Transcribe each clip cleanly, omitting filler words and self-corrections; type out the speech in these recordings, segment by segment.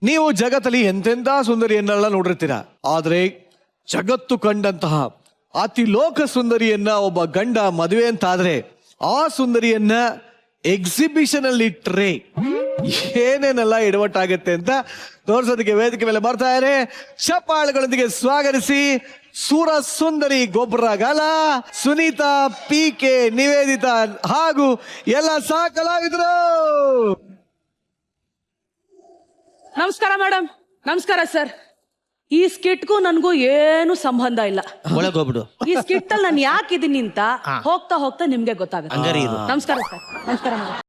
ನೀವು ಜಗತ್ತಲ್ಲಿ ಎಂತೆಂಥ ಸುಂದರಿಯನ್ನೆಲ್ಲ ನೋಡಿರ್ತೀರ, ಆದ್ರೆ ಜಗತ್ತು ಕಂಡಂತಹ ಅತಿ ಲೋಕ ಸುಂದರಿಯನ್ನ ಒಬ್ಬ ಗಂಡ ಮದುವೆ ಅಂತಾದ್ರೆ ಆ ಸುಂದರಿಯನ್ನ ಎಕ್ಸಿಬಿಷನ್ ಅಲ್ಲಿ ಇಟ್ರೆ ಏನೇನೆಲ್ಲ ಎಡವಟ್ಟಾಗತ್ತೆ ಅಂತ ತೋರ್ಸೋದಕ್ಕೆ ವೇದಿಕೆ ಮೇಲೆ ಬರ್ತಾ ಇದ್ದಾರೆ. ಚಪ್ಪಾಳೆಗಳೊಂದಿಗೆ ಸ್ವಾಗತಿಸಿ ಸೂರ ಸುಂದರಿ ಗೊಬ್ಬರಗಾಲ, ಸುನೀತಾ, PK, ನಿವೇದಿತಾ ಹಾಗೂ ಎಲ್ಲ ಸಹ ಕಲಾವಿದರು. ನಮಸ್ಕಾರ ಮೇಡಮ್. ನಮಸ್ಕಾರ ಸರ್. ಈ ಸ್ಕಿಟ್ಗೂ ನನ್ಗೂ ಏನು ಸಂಬಂಧ ಇಲ್ಲ. ಒಳಗೋಗ್ಬಿಡು. ಈ ಸ್ಕಿಟ್ ಅಲ್ಲಿ ನಾನು ಯಾಕಿದ್ದೀನಿ ಅಂತ ಹೋಗ್ತಾ ಹೋಗ್ತಾ ನಿಮ್ಗೆ ಗೊತ್ತಾಗುತ್ತೆ. ನಮಸ್ಕಾರ ಸರ್. ನಮಸ್ಕಾರ ಮೇಡಮ್.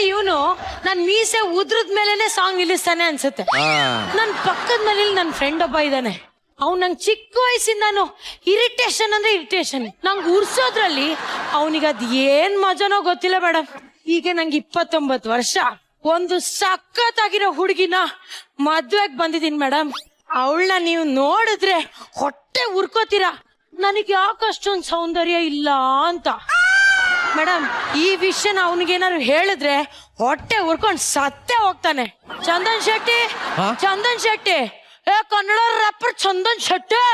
ಇವನು ನನ್ ಮೀಸೆ ಉದ್ರದ್ ಮೇಲೆನೆ ಸಾಂಗ್ ನಿಲ್ಲಿಸ್ತಾನೆ ಅನ್ಸುತ್ತೆ. ನನ್ ಪಕ್ಕದ ಮನೇಲಿ ನನ್ ಫ್ರೆಂಡ್ ಒಬ್ಬ ಇದ್ದಾನೆ. ಅವ್ನು ನಂಗೆ ಚಿಕ್ಕ ವಯಸ್ಸಿಂದಾನು ಇರಿಟೇಷನ್ ಅಂದ್ರೆ ಇರಿಟೇಷನ್. ನಂಗೆ ಉರ್ಸೋದ್ರಲ್ಲಿ ಅವನಿಗೆ ಅದ್ ಏನ್ ಮಜಾನೋ ಗೊತ್ತಿಲ್ಲ ಮೇಡಮ್. ಈಗ ನಂಗೆ 29 ವರ್ಷ. ಒಂದು ಸಖತ್ತಾಗಿರೋ ಹುಡುಗಿನ ಮದ್ವೆಗ್ ಬಂದಿದ್ದೀನಿ ಮೇಡಮ್. ಅವಳನ್ನ ನೀವು ನೋಡಿದ್ರೆ ಹೊಟ್ಟೆ ಉರ್ಕೋತೀರಾ, ನನಗೆ ಯಾಕಷ್ಟೊಂದು ಸೌಂದರ್ಯ ಇಲ್ಲ ಅಂತ. ಮೇಡಮ್, ಈ ವಿಷಯನ ಅವನಿಗೇನಾದ್ರು ಹೇಳಿದ್ರೆ ಹೊಟ್ಟೆ ಉರ್ಕೊಂಡು ಸತ್ತೇ ಹೋಗ್ತಾನೆ. ಚಂದನ್ ಶೆಟ್ಟಿ, ಚಂದನ್ ಶೆಟ್ಟಿ, ಕನ್ನಡ ರ್ಯಾಪರ್ ಚಂದನ್ ಶೆಟ್ಟಿ.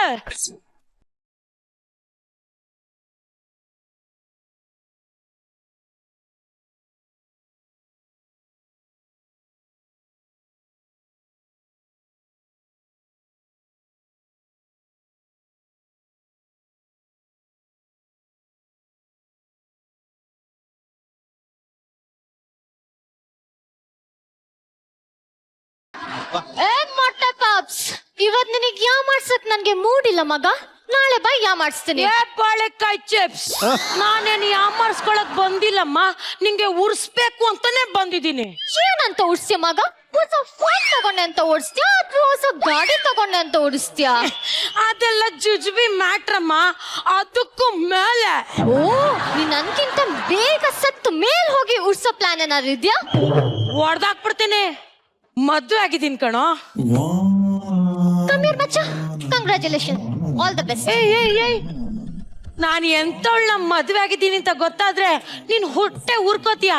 ಇವತ್ ನಿನಗ್ ಯಾ ಮಾಡ್ಸಕ್ ನನ್ಗೆ ಮೂಡಿಲ್ಲ ಮಗ. ನಾಳೆ ಬಾ ಯಾ ಮಾಡಿಸ್ತೀನಿ. ಬಾಳೆಕಾಯಿ ಚಿಪ್ಸ್. ನಾನೇನು ಯಾ ಮಾಡಿಸ್ಕೊಳಕ್ ಬಂದಿಲ್ಲಮ್ಮ, ನಿಂಗೆ ಉರ್ಸ್ಬೇಕು ಅಂತಾನೆ ಬಂದಿದ್ದೀನಿ. ಏನಂತ ಉಡ್ಸ್ತೀಯ ಮಗ? ಹೊಸ ಫೋನ್ ತಗೊಂಡೆ ಅಂತ ಓಡಿಸ್ತೀಯ ಅಥವಾ ಹೊಸ ಗಾಡಿ ತಗೊಂಡೆ ಅಂತ ಓಡಿಸ್ತೀಯ? ಅದೆಲ್ಲ ಜುಜುಬಿ ಮ್ಯಾಟ್ರಮ್ಮ. ಅದಕ್ಕೂ ಮೇಲೆ ನೀನ್ ನನ್ಗಿಂತ ಬೇಗ ಸತ್ತು ಮೇಲ್ ಹೋಗಿ ಉಡ್ಸೋ ಪ್ಲಾನ್ ಏನಾದ್ರು ಇದ್ಯಾ? ಹೊಡ್ದಾಕ್ಬಿಡ್ತೀನಿ. ಮದ್ವೆ ಆಗಿದ್ದೀನಿ ಕಣೋ. ಕಮೀರ್ ಮಚ್ಚ, ಕಂಗ್ರಾಚುಲೇಷನ್, ಆಲ್ ದ ಬೆಸ್ಟ್. ನಾನು ಎಂತವಳ ಮದ್ವೆ ಆಗಿದ್ದೀನಿ ಅಂತ ಗೊತ್ತಾದ್ರೆ ನೀನ್ ಹೊಟ್ಟೆ ಉರ್ಕೋತೀಯ.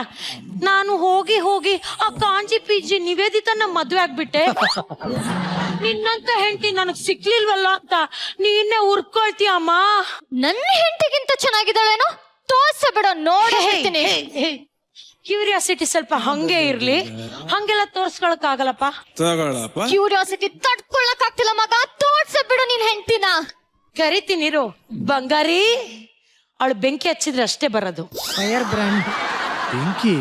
ನಾನು ಹೋಗಿ ಹೋಗಿ ಆ ಕಾಂಜಿ ಪಿಜಿ ನಿವೇದಿತನ ಮದ್ವೆ ಆಗ್ಬಿಟ್ಟೆ. ನಿನ್ನಂತ ಹೆಂಡತಿ ನನಗ್ ಸಿಕ್ಲಿಲ್ವಲ್ಲ ಅಂತ ನೀನೇ ಉರ್ಕೊಳ್ತೀಯಮ್ಮ. ನನ್ನ ಹೆಂಡತಿಗಿಂತ ಚೆನ್ನಾಗಿದ್ದಾಳೇನೋ? ತೋರ್ಸ ಬಿಡೋ, ನೋಡಿ ಹೇಳ್ತೀನಿ. ಕ್ಯೂರಿಯಾಸಿಟಿ ಸ್ವಲ್ಪ ಹಂಗೆ ಇರ್ಲಿ, ಹಂಗೆಲ್ಲ ತೋರ್ಸ್ಕೊಳಕ್ ಆಗಲ್ಲಪ್ಪ. ಕ್ಯೂರಿಯಾಸಿಟಿ ತಡ್ಕೊಳಕ್ ಆಗ್ತಿಲ್ಲ ಮಗ. ತೋರ್ಸ ಬಿಡು ನಿನ್ ಹೆಂಡತಿನ. ಕರಿತೀನಿರು ಬಂಗಾರಿ. ಅವಳು ಬೆಂಕಿ ಹಚ್ಚಿದ್ರೆ ಅಷ್ಟೇ ಬರೋದು. ಫೈರ್ ಬ್ರ್ಯಾಂಡ್ ಬೆಂಕಿ.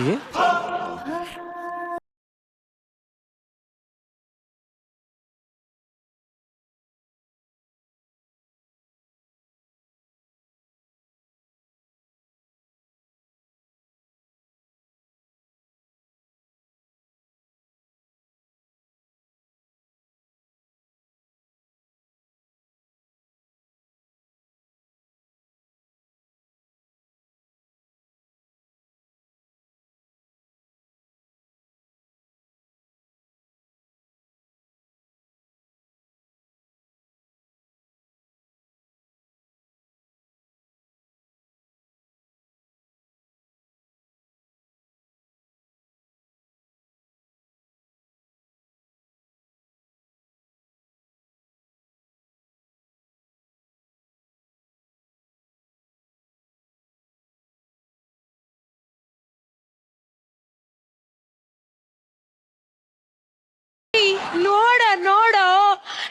ನೋಡ ನೋಡು,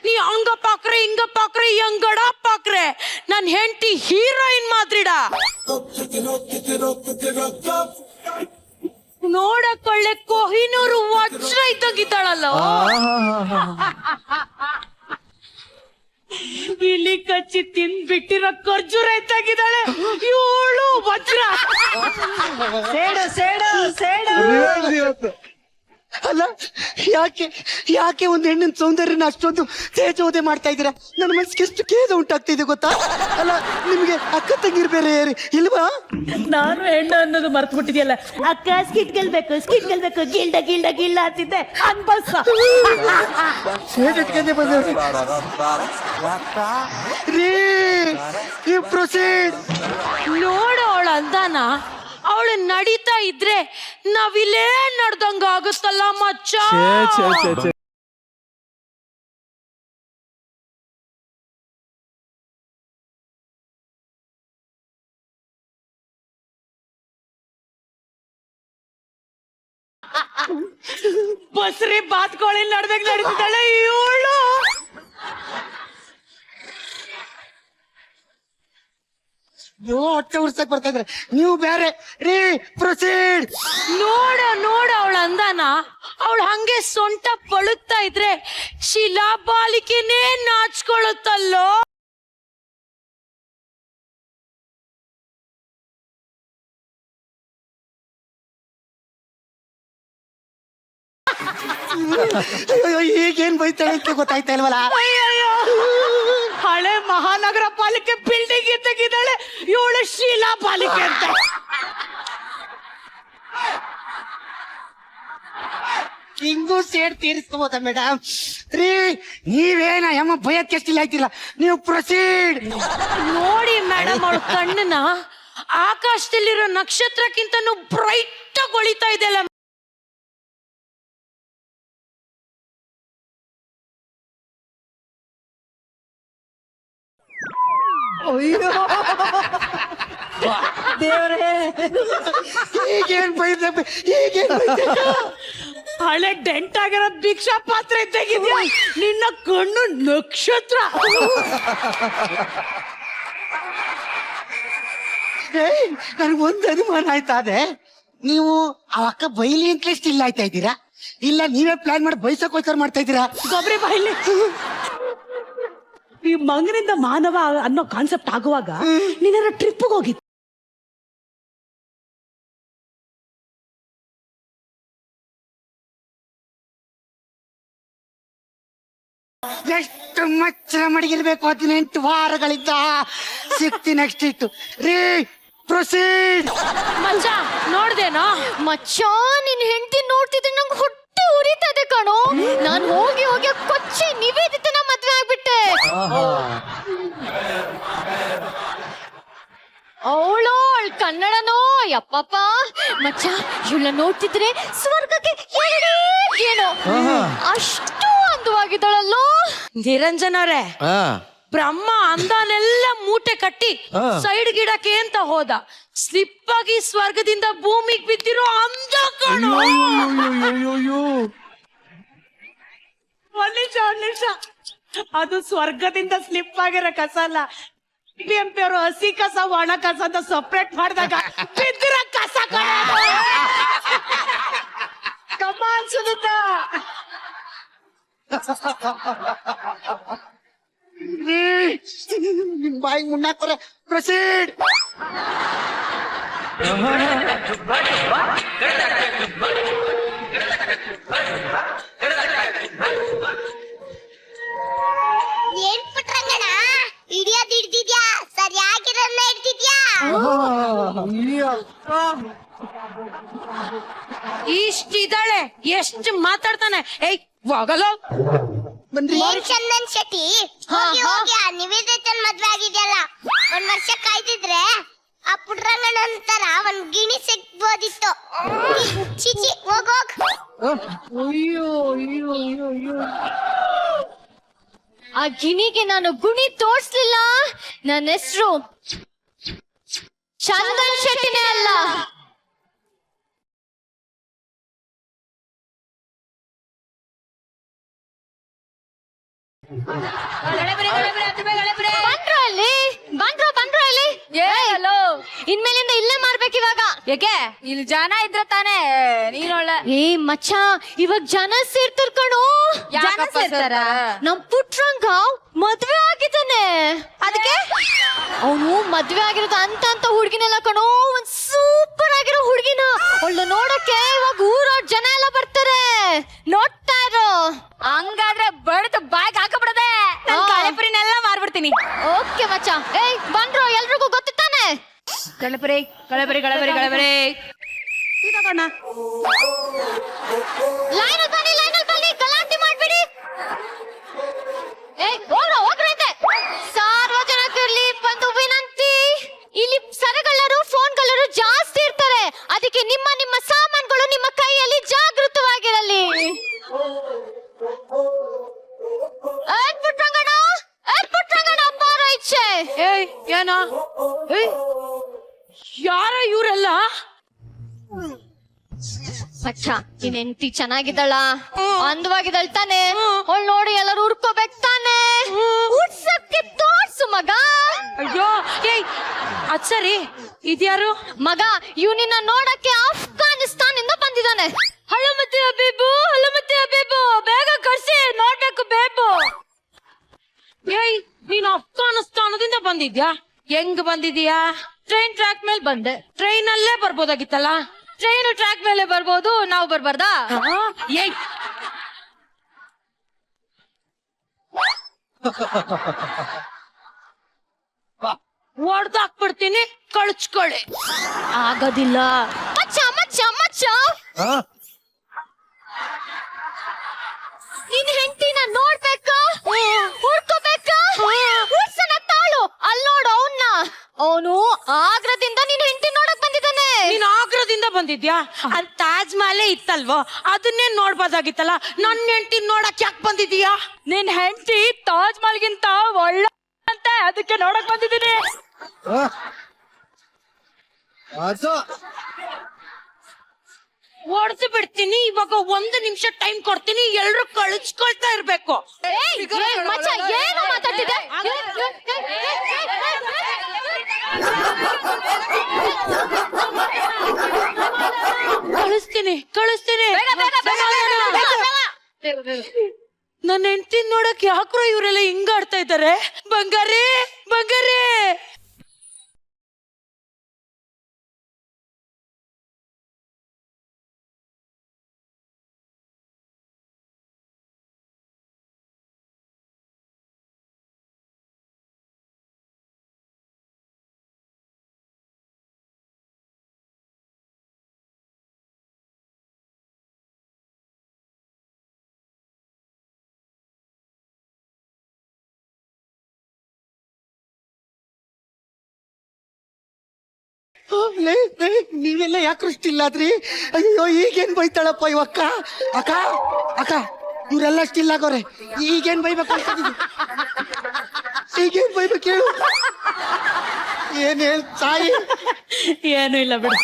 ನೀ ಹಂಗ ಪಾಕ್ರೆ ಹಿಂಗ ಪಾಕ್ರೆ ಹೆಂಗಡ ಪಾಕ್ರೆ ನನ್ ಹೆಂಡತಿ ಹೀರೋಯಿನ್ ಮಾತ್ರಿಡ. ನೋಡಕೊಳ್ಳೆ ಕೊಹಿನೂರು ವಜ್ರ ಇದ್ದಂಗಿದ್ದಾಳಲ್ಲ. ಬಿಳಿ ಕಚ್ಚಿ ತಿಂದ್ಬಿಟ್ಟಿರೋ ಖರ್ಜೂರ ಇದ್ದಾಗಿದ್ದಾಳೆ ಇವಳು ವಜ್ರ. ಸೇಡು ಸೇಡು ಸೇಡು. ಅಲ್ಲ ಯಾಕೆ ಯಾಕೆ ಒಂದು ಹೆಣ್ಣಿನ ಸೌಂದರ್ಯನ ಅಷ್ಟೊಂದು ತೇಜೋದೆ ಮಾಡ್ತಾ ಇದ್ದೀರಾ? ನನ್ನ ಮನಸ್ಸಿಗೆ ಎಷ್ಟು ಖೇದ ಉಂಟಾಗ್ತಾ ಇದೆ ಗೊತ್ತಾ? ಅಲ್ಲ ನಿಮ್ಗೆ ಅಕ್ಕ ತಂಗಿರ್ ಬೇರೆ ಇಲ್ವಾ? ನಾನು ಹೆಣ್ಣು ಅನ್ನೋದು ಮರ್ತು ಬಿಟ್ಟಿದ್ಯಲ್ಲ. ಅಕ್ಕ ಸ್ಕಿಟ್ ಗೆಲ್ಬೇಕು ಗಿಲ್ಡ ಗಿಲ್ಡ ಗಿಲ್ಡ ಅಂತಿದ್ದೆ ಅನ್ಬಸ್ಸ. ಪ್ರೊಸೀಡ್. ನೋಡು ಅವಳ ಅಂದಾನ, ಅವಳು ನಡೀತಾ ಇದ್ರೆ ನಾವಿಲ್ಲೇ ನಡ್ದಂಗ ಆಗುತ್ತಲ್ಲ ಮಚ್ಚ. ಛೇ. ಬಸ್ರಿ ಬಾತ್ಕೋಳಿ ನಡ್ದಂಗ್ ನಡೀತಿದ್ದಾಳೆ ಇವಳು. ಹೊಟ್ಟೆ ಉರ್ಸಕ್ ಬರ್ತಾ ಇದ್ರೆ ನೀವು ಬೇರೆ ರೀ. ಪ್ರೊಸೀಡ್. ನೋಡ ಅವಳ ಅಂದಾನ, ಅವಳು ಹಂಗೆ ಸೊಂಟ ಪಳುತ್ತಾ ಇದ್ರೆ ಶಿಲಾಬಾಲಿಕೆನೇ ನಾಚ್ಕೊಳ್ಳುತ್ತಲ್ಲೋ. ಅಯ್ಯೋ ಈಗೇನ್ ಬೈತಾಳೆ ಅಂತ ಗೊತ್ತಾಯ್ತಾ ಇಲ್ವಲ್ಲ? ಅಯ್ಯಯ್ಯೋ, ಹಳೆ ಮಹಾನಗರ ಪಾಲಿಕೆ ಬಿಲ್ಡಿಂಗ್ ತೆಗಿದಾಳೆ ಇವಳು ಶೀಲಾ ಪಾಲಿಕೆ ಅಂತ. ಹಿಂಗೂ ಸೇಡ್ ತೀರಿಸ್ಕೋಬೋದ ಮೇಡಮ್? ರೀ ನೀವೇನ ಯಮ್ಮ ಭಯಕ್ಕೆ ಎಷ್ಟಿಲ್ಲ ಆಯ್ತಿಲ್ಲ. ನೀವು ಪ್ರೊಸೀಡ್. ನೋಡಿ ಮೇಡಮ್, ಅವಳ ಕಣ್ಣನ ಆಕಾಶದಲ್ಲಿರೋ ನಕ್ಷತ್ರಕ್ಕಿಂತನೂ ಬ್ರೈಟ್ ಆಗಿ ಹೊಳಿತಾ ಇದೆಯಲ್ಲ. ದೇವ್ರೇ, ಈಗೇನ್ ಬೈದ ಈಗೇನ್ ಹಳೆ ಡೆಂಟ್ ಆಗಿರೋ ಭಿಕ್ಷಾ ಪಾತ್ರೆ ತೆಗಿದ್ಯಾ, ನಿನ್ನ ಕಣ್ಣು ನಕ್ಷತ್ರ. ನನ್ಗೊಂದು ಅನುಮಾನ ಆಯ್ತಾ ಅದೇ, ನೀವು ಆ ಅಕ್ಕ ಬೈಲಿ ಅಂತ ಇಲ್ಲ ಆಯ್ತಾ ಇದ್ದೀರಾ, ಇಲ್ಲ ನೀವೇ ಪ್ಲಾನ್ ಮಾಡಿ ಬೈಸಕ್ಕೋಸ್ಕರ ಮಾಡ್ತಾ ಇದ್ದೀರಾ? ಗೊಬ್ಬರಿ ಬಾಯ್ಲಿ. ಈ ಮಂಗನಿಂದ ಮಾನವ ಅನ್ನೋ ಕಾನ್ಸೆಪ್ಟ್ ಆಗುವಾಗ ನೀನಾರ ಟ್ರಿಪ್ಗೆ ಹೋಗಿದ್ದೆ? ಎಷ್ಟು ಮಚ್ಚರ ಮಡಗಿರ್ಬೇಕು? 18 ವಾರಗಳಿಂದ ಸಿಕ್ತಿ ನೆಕ್ಸ್ಟ್ ಇತ್ತು ರೀ. ಪ್ರೊಸೀಡ್. ಮಚ್ಚ ನೋಡ್ದೇನೋ? ಮಚ್ಚ, ನಿನ್ ಹೆಂಡತಿ ನೋಡ್ತಿದ್ರೆ ನಂಗೆ ಹೊಟ್ಟೆ ಉರಿತದೆ ಕಣೋ. ನಾನ್ ಹೋಗಿ ಕೊಚ್ಚಿ ನಿವೇದಿತನ ಮದ್ವೆ ಆಗ್ಬಿಟ್ಟೆ. ಅವಳು ಕನ್ನಡನೋ ಯಪ್ಪಪ್ಪ. ಮಚ್ಚ, ಇವಳ ನೋಡ್ತಿದ್ರೆ ಸ್ವರ್ಗಕ್ಕೆ ಏನೋ ಅಷ್ಟು ಅಂದವಾಗಿದ್ದಾಳಲ್ಲೋ. ನಿರಂಜನ್ ಅವರೇ, ಬ್ರಹ್ಮ ಅಂದಾನೆಲ್ಲ ಮೂಟೆ ಕಟ್ಟಿ ಸೈಡ್ ಗಿಡಕ್ಕೆ ಅಂತ ಹೋದ. ಸ್ಲಿಪ್ ಆಗಿ ಸ್ವರ್ಗದಿಂದ ಭೂಮಿಗೆ ಬಿದ್ದಿರೋ ಅಂದ ಕಣೋ. ಒಂದ್ ನಿಮಿಷ, ಅದು ಸ್ವರ್ಗದಿಂದ ಸ್ಲಿಪ್ ಆಗಿರೋ ಕಸ ಅಲ್ಲ. BMP ಅವರು ಹಸಿ ಕಸ ಒಣ ಕಸ ಅಂತ ಸಪ್ರೇಟ್ ಮಾಡಿದಾಗ ಬಿದ್ದಿರೋ ಕಸ ಕಮ್ಮ ಅನ್ಸುತ್ತ. ನಿಮ್ ಬಾಯಿ ಮುನ್ನಾಕೋರೆ. ಪ್ರೊಸೀಡ್. ಏನ್ ಪುಟ್ರಂಗಣ ಹಿಡಿಯೋದ್ ಹಿಡ್ದಿದ್ಯಾ? ಸರಿಯಾಗಿರನ್ನ ಹಿಡ್ದಿದ್ಯಾ? ಇಷ್ಟಿದ್ದಾಳೆ, ಎಷ್ಟು ಮಾತಾಡ್ತಾನೆ. ಏಯ್ ಹೋಗಲೋ. ಏನ್ ಚಂದನ್ ಶೆಟ್ಟಿ, ಹೋಗಿ ಹೋಗಿ ಆ ನಿವೇದಿತನ್ ಮದ್ವೆ ಆಗಿದ್ಯಲ್ಲ, 1 ವರ್ಷ ಕಾಯ್ದಿದ್ರೆ ಆ ಪುಟ್ರಂಗಣ ತರ ಒಂದ್ ಗಿಣಿ ಸಿಗ್ಬೋದಿತ್ತು. ಚಿಚಿ ಹೋಗೋಗ್. ಆ ಗಿಣಿಗೆ ನಾನು ಗುಣಿ ತೋರ್ಸ್ಲಿಲ್ಲ. ನನ್ನ ಹೆಸರು ಚಂದನ್ ಶೆಟ್ಟಿನೇ ಅಲ್ಲ. ಬಂದ್ರು ಅಲ್ಲಿ. ಇನ್ಮೇಲಿಂದ ಇಲ್ಲೇ ಮಾರ್ಬೇಕು ಇವಾಗ. ಯಾಕೆ ಇಲ್ಲಿ ಜನ ಇದ್ರ ತಾನೇ ನೀನೊಳ್ಳೆ. ಏ ಮಚ್ಚ, ಇವಾಗ ಜನ ಸೇರ್ತಾರ ಕಣೋ. ಜನ ಸೇರ್ತಾರ? ನಮ್ ಪುಟ್ರಂಗ ಮದ್ವೆ ಆಗಿದ್ದಾನೆ. ಅದಕ್ಕೆ ಅವನು ಮದ್ವೆ ಆಗಿರೋದು ಅಂತ ಹುಡ್ಗಿನೆಲ್ಲ ಕಣೋ. ಒಂದ್ ಸೂಪರ್ ಆಗಿರೋ ಹುಡ್ಗಿನ. ಅವಳು ನೋಡಕ್ಕೆ ಇವಾಗ ಊರ ಜನ ಎಲ್ಲ ಬರ್ತಾರೆ. ಗಳಬರಿ ಗಳಬರಿ ಗಳಬರಿ ಗಳಬರಿ ಇದಣ್ಣ ಲೈನಲ್ಲಿ ಬನ್ನಿ ಗಲಾಟೆ ಮಾಡ್ಬೇಡಿ. ಹೋಗ್ರೈತೆ. ಸಾರ್ವಜನಿಕರಲ್ಲಿ ಒಂದು ವಿನಂತಿ, ಇಲ್ಲಿ ಸರಗಳರು ಫೋನ್ಗಳರು ಜಾಸ್ತಿ ಇರ್ತಾರೆ, ಅದಕ್ಕೆ ನಿಮ್ಮ ಸಾಮಾನುಗಳು ನಿಮ್ಮ ಕೈಯಲ್ಲಿ ಜಾಗೃತವಾಗಿರಲಿ. ಪುಟ್ಟಂಗಣ ಬಾರ ಇಚ್ಛೆ. ಏಯ್ ಏನ ಏಯ್ ಯಾರ ಇವರೆಲ್ಲ? ಮಚ್ಚ ನಿನ್ ಹೆಂಡತಿ ಚೆನ್ನಾಗಿದ್ದಾಳ, ಅಂದವಾಗಿದ್ದಾಳ ತಾನೆ? ಅವಳು ನೋಡಿ ಎಲ್ಲರೂ ಹುಡ್ಕೋಬೇಕು ತಾನೆ? ಉಡ್ಸಕ್ಕೆ ತೋರ್ಸು ಮಗ. ಅಯ್ಯೋ ಏಯ್ ಅದ್ ಸರಿ, ಇದ್ಯಾರು? ಮಗ ಇವ್ ನಿನ್ನ ನೋಡಕ್ಕೆ ಅಫ್ಘಾನಿಸ್ತಾನ್ ಇಂದ ಬಂದಿದ್ದಾನೆ. ಹಲೋ ಮತ್ತೆ ಬೇಬು, ಬೇಗ ಕರ್ಸಿ ನೋಡ್ಬೇಕು ಬೇಬು. ಏಯ್ ನೀನು ಅಫ್ಘಾನಿಸ್ತಾನದಿಂದ ಬಂದಿದ್ಯಾ? ಹೆಂಗ್ ಬಂದಿದ್ಯಾ? ಟ್ರೈನ್ ಟ್ರ್ಯಾಕ್ ಮೇಲೆ ಬಂದೆ. ಟ್ರೈನ್ ಅಲ್ಲೇ ಬರ್ಬೋದಾಗಿತ್ತಲ್ಲ. ಟ್ರೈನ್ ಟ್ರ್ಯಾಕ್ ಮೇಲೆ ಬರ್ಬೋದು, ನಾವು ಬರ್ಬಾರ್ದಾ? ಏಯ್ ಹೊಡ್ದಾಕ್ಬಿಡ್ತೀನಿ, ಕಳ್ಚ್ಕೊಳ್ಳಿ. ಆಗೋದಿಲ್ಲ. ಮಚ್ಚ ಮಚ್ಚ ಮಚ್ಚ ನಿನ್ ಹೆಂಡತಿನ ನೋಡ್ಬೇಕಾ, ಹುಡ್ಕೋಬೇಕಾ? ಹುಡ್ಸನ ತಾಳು, ಅಲ್ಲಿ ನೋಡು ಅವನ್ನ. ಅವನು ಆಗ್ರದಿಂದ ನಿನ್ ಹೆಂಡತಿ ನೋಡಕ್ ಬಂದಿದ್ದಾನೆ. ನೀನ್ ಆಗ್ರದಿಂದ ಬಂದಿದ್ಯಾ? ಅಲ್ಲಿ ತಾಜ್ ಮಹಲ್ ಇತ್ತಲ್ವೋ, ಅದನ್ನೇ ನೋಡ್ಬೋದಾಗಿತ್ತಲ್ಲ. ನನ್ನ ಹೆಂಡತಿ ನೋಡಕ್ ಯಾಕೆ ಬಂದಿದೀಯಾ? ನಿನ್ ಹೆಂಡತಿ ತಾಜ್ ಮಹಲ್ಗಿಂತ ಒಳ್ಳೆ ಅಂತ ಅದಕ್ಕೆ ನೋಡಕ್ ಬಂದಿದ್ದೀನಿ. ಹೊಡ್ದು ಬಿಡ್ತೀನಿ ಇವಾಗ. 1 ನಿಮಿಷ ಟೈಮ್ ಕೊಡ್ತೀನಿ, ಎಲ್ರು ಕಳಿಸ್ಕೊಳ್ತಾ ಇರ್ಬೇಕು. ಮಚ್ಚ ಏನು ಮಾತಾಡ್ತಿದ್ದೆ? ಕಳಿಸ್ತೀನಿ. ನನ್ನ ಹೆಂಡತಿ ನೋಡಕ್ ಯಾಕ್ರೋ ಇವರೆಲ್ಲ ಹಿಂಗಾಡ್ತಾ ಇದ್ದಾರೆ? ಬಂಗಾರಿ ನೀವೆಲ್ಲ ಯಾಕೆ ಸ್ಟಿಲ್ ಆದ್ರಿ? ಅಯ್ಯೋ ಈಗೇನ್ ಬೈತಾಳಪ್ಪ ಇವಕ್ಕ. ಅಕ್ಕ ಅಕ್ಕ ಇವ್ರೆಲ್ಲ ಸ್ಟಿಲ್ ಆಗೋರೆ, ಈಗೇನ್ ಬೈಬೇಕು ಅನ್ಕೊಂಡಿದ್ವಿ? ಈಗೇನ್ ಬೈಬೇಕು ಹೇಳು? ಏನ್ ಹೇಳ್ ತಾಯಿ? ಏನು ಇಲ್ಲ ಬಿಡು.